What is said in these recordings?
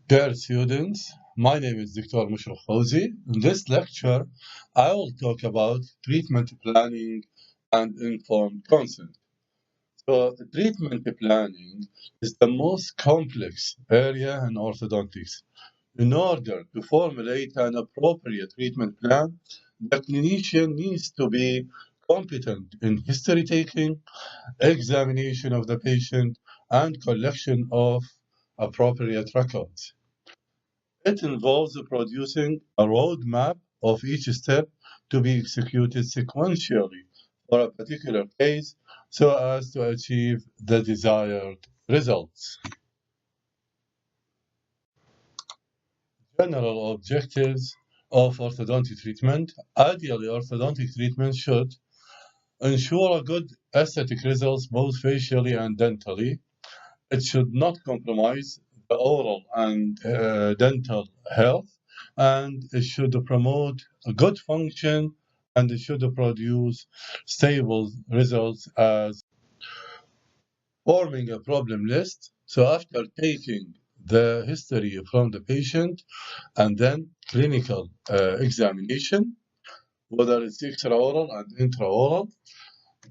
Dear students, my name is Dr. Mushraf Fauzi. In this lecture, I will talk about treatment planning and informed consent. So, treatment planning is the most complex area in orthodontics. In order to formulate an appropriate treatment plan, the clinician needs to be competent in history taking, examination of the patient, and collection of appropriate records. It involves producing a roadmap of each step to be executed sequentially for a particular case so as to achieve the desired results. General objectives of orthodontic treatment. Ideally, orthodontic treatment should ensure a good aesthetic results both facially and dentally. It should not compromise the oral and dental health, and it should promote a good function, and it should produce stable results as forming a problem list. So after taking the history from the patient and then clinical examination, whether it's extraoral and intraoral,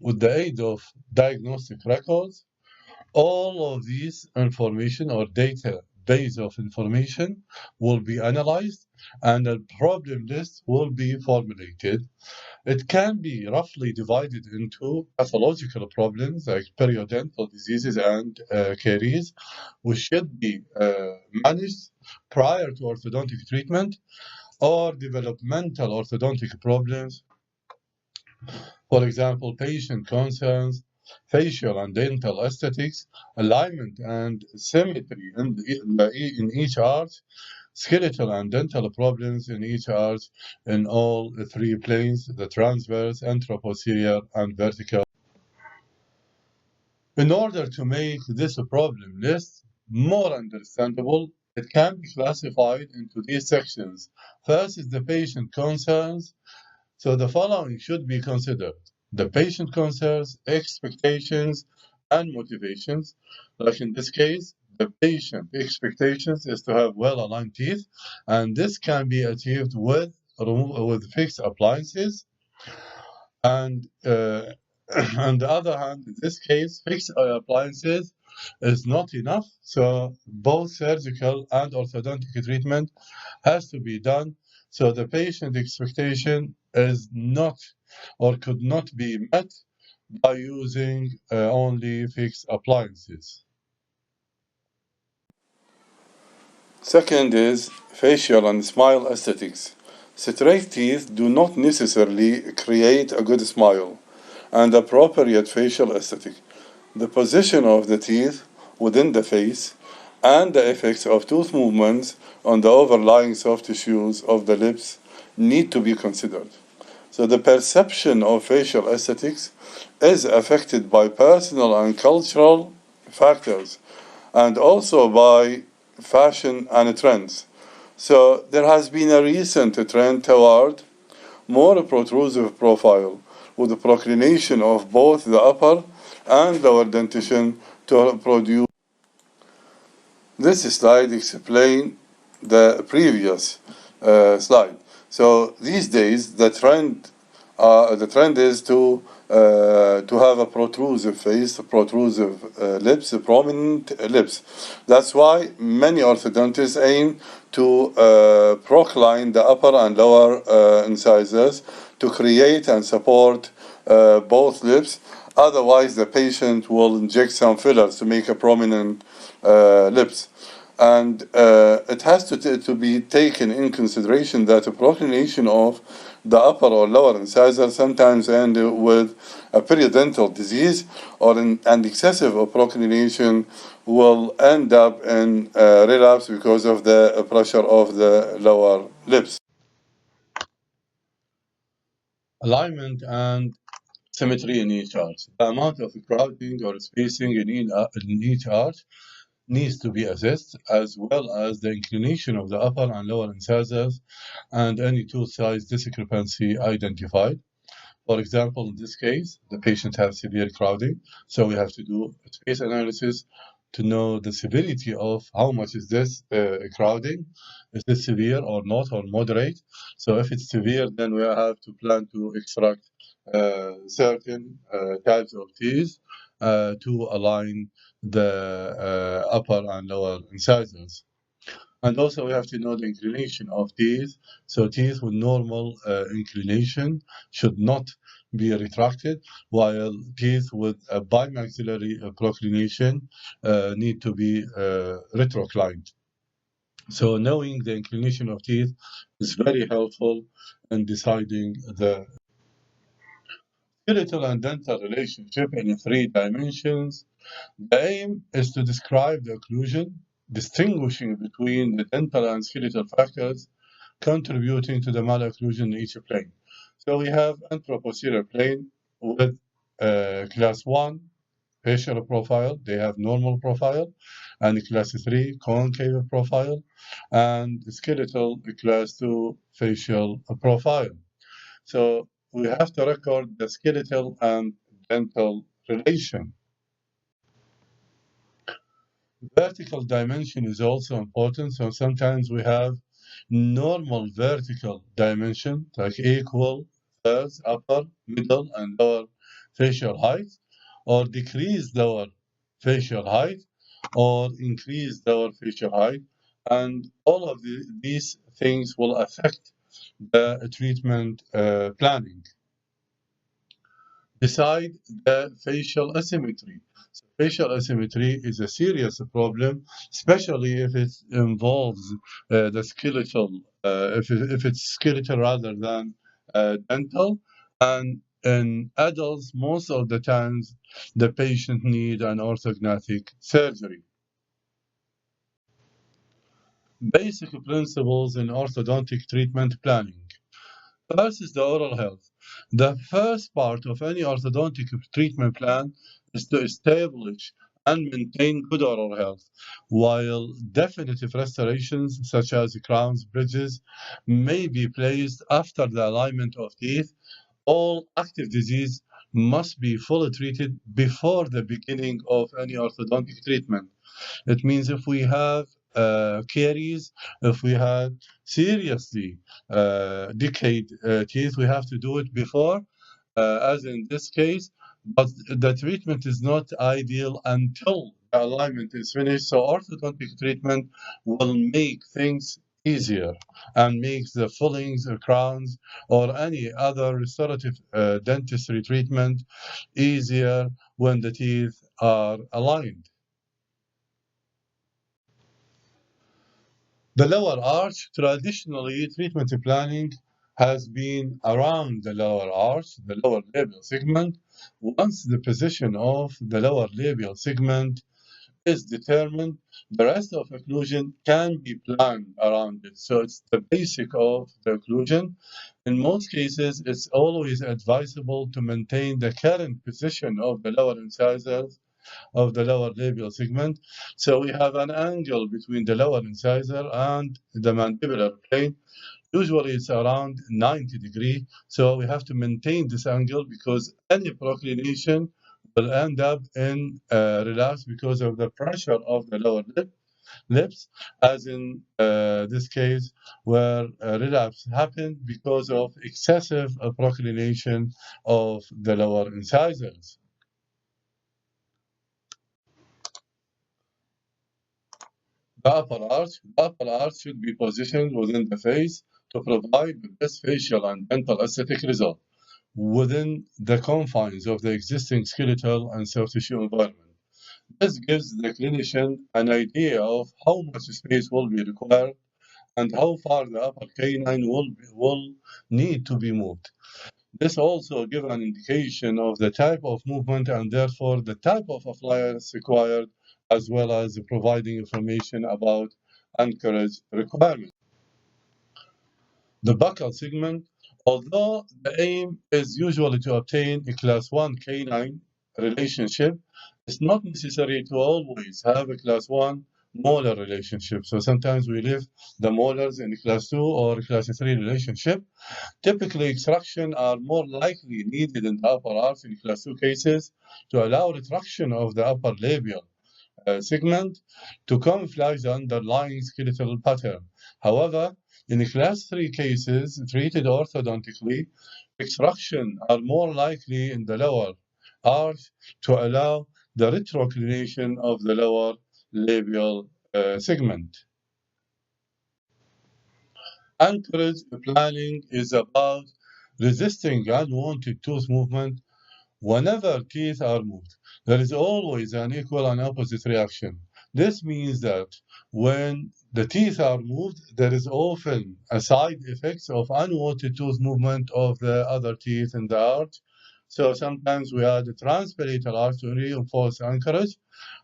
with the aid of diagnostic records, all of these information or data base of information will be analyzed and a problem list will be formulated. It can be roughly divided into pathological problems like periodontal diseases and caries, which should be managed prior to orthodontic treatment, or developmental orthodontic problems, for example, patient concerns, facial and dental aesthetics, alignment and symmetry in each arch, skeletal and dental problems in each arch in all three planes, the transverse, anteroposterior, and vertical. In order to make this problem list more understandable, it can be classified into these sections. First is the patient concerns. So the following should be considered: the patient concerns, expectations, and motivations. Like in this case, the patient expectations is to have well-aligned teeth, and this can be achieved with fixed appliances. And on the other hand, in this case, fixed appliances is not enough. So both surgical and orthodontic treatment has to be done. So the patient expectation is not or could not be met by using only fixed appliances. Second is facial and smile aesthetics. Straight teeth do not necessarily create a good smile and appropriate facial aesthetic. The position of the teeth within the face and the effects of tooth movements on the overlying soft tissues of the lips need to be considered. So the perception of facial aesthetics is affected by personal and cultural factors and also by fashion and trends. So there has been a recent trend toward more protrusive profile with the proclination of both the upper and lower dentition to produce. This slide explains the previous slide. So these days the trend is to have a protrusive face, protrusive lips, prominent lips. That's why many orthodontists aim to procline the upper and lower incisors to create and support both lips. Otherwise, the patient will inject some fillers to make a prominent lips. And it has to be taken in consideration that a proclination of the upper or lower incisor sometimes end with a periodontal disease, and excessive proclination will end up in relapse because of the pressure of the lower lips. Alignment and symmetry in each arch. The amount of crowding or spacing in each arch needs to be assessed, as well as the inclination of the upper and lower incisors and any tooth size discrepancy identified. For example, in this case, the patient has severe crowding, so we have to do a space analysis to know the severity of how much is this crowding. Is it severe or not, or moderate? So if it's severe, then we have to plan to extract certain types of teeth to align the upper and lower incisors. And also we have to know the inclination of teeth. So teeth with normal inclination should not be retracted, while teeth with a bimaxillary proclination need to be retroclined. So knowing the inclination of teeth is very helpful in deciding the skeletal and dental relationship in 3 dimensions. The aim is to describe the occlusion, distinguishing between the dental and skeletal factors contributing to the malocclusion in each plane. So we have anteroposterior plane with class 1 facial profile, they have normal profile, and class 3 concave profile, and skeletal class 2 facial profile. So we have to record the skeletal and dental relation. Vertical dimension is also important. So sometimes we have normal vertical dimension, like equal thirds, upper, middle, and lower facial height, or decrease lower facial height, or increase lower facial height. And all of these things will affect the treatment planning. Beside the facial asymmetry. So facial asymmetry is a serious problem, especially if it involves the skeletal, if it's skeletal rather than dental. And in adults, most of the times, the patient need an orthognathic surgery. Basic principles in orthodontic treatment planning. First is the oral health. The first part of any orthodontic treatment plan is to establish and maintain good oral health, while definitive restorations such as crowns, bridges may be placed after the alignment of teeth. All active disease must be fully treated before the beginning of any orthodontic treatment. It means if we have caries, if we had seriously decayed teeth, we have to do it before, as in this case, but the treatment is not ideal until the alignment is finished. So orthodontic treatment will make things easier and makes the fillings or crowns or any other restorative dentistry treatment easier when the teeth are aligned. The lower arch, traditionally, treatment planning has been around the lower arch, the lower labial segment. Once the position of the lower labial segment is determined, the rest of occlusion can be planned around it. So it's the basic of the occlusion. In most cases, it's always advisable to maintain the current position of the lower incisors of the lower labial segment. So we have an angle between the lower incisor and the mandibular plane. Usually it's around 90 degrees. So we have to maintain this angle because any proclination will end up in relapse because of the pressure of the lower lips, as in this case where relapse happened because of excessive proclination of the lower incisors. The upper arch should be positioned within the face to provide the best facial and dental aesthetic result within the confines of the existing skeletal and soft tissue environment. This gives the clinician an idea of how much space will be required and how far the upper canine will need to be moved. This also gives an indication of the type of movement and therefore the type of appliance required, as well as providing information about anchorage requirements. The buccal segment, although the aim is usually to obtain a class 1 canine relationship, it's not necessary to always have a class 1 molar relationship. So sometimes we leave the molars in class 2 or class 3 relationship. Typically, extraction are more likely needed in the upper arch in class 2 cases to allow retraction of the upper labial segment to camouflage the underlying skeletal pattern. However, in class 3 cases treated orthodontically, extraction are more likely in the lower arch to allow the retroclination of the lower labial segment. Anchorage planning is about resisting unwanted tooth movement. Whenever teeth are moved, there is always an equal and opposite reaction. This means that when the teeth are moved, there is often a side effect of unwanted tooth movement of the other teeth in the arch. So sometimes we add a transpalatal arch to reinforce anchorage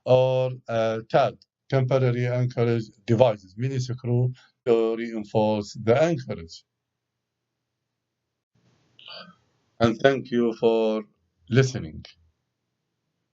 or TAD, temporary anchorage devices, mini screw to reinforce the anchorage. And thank you for listening.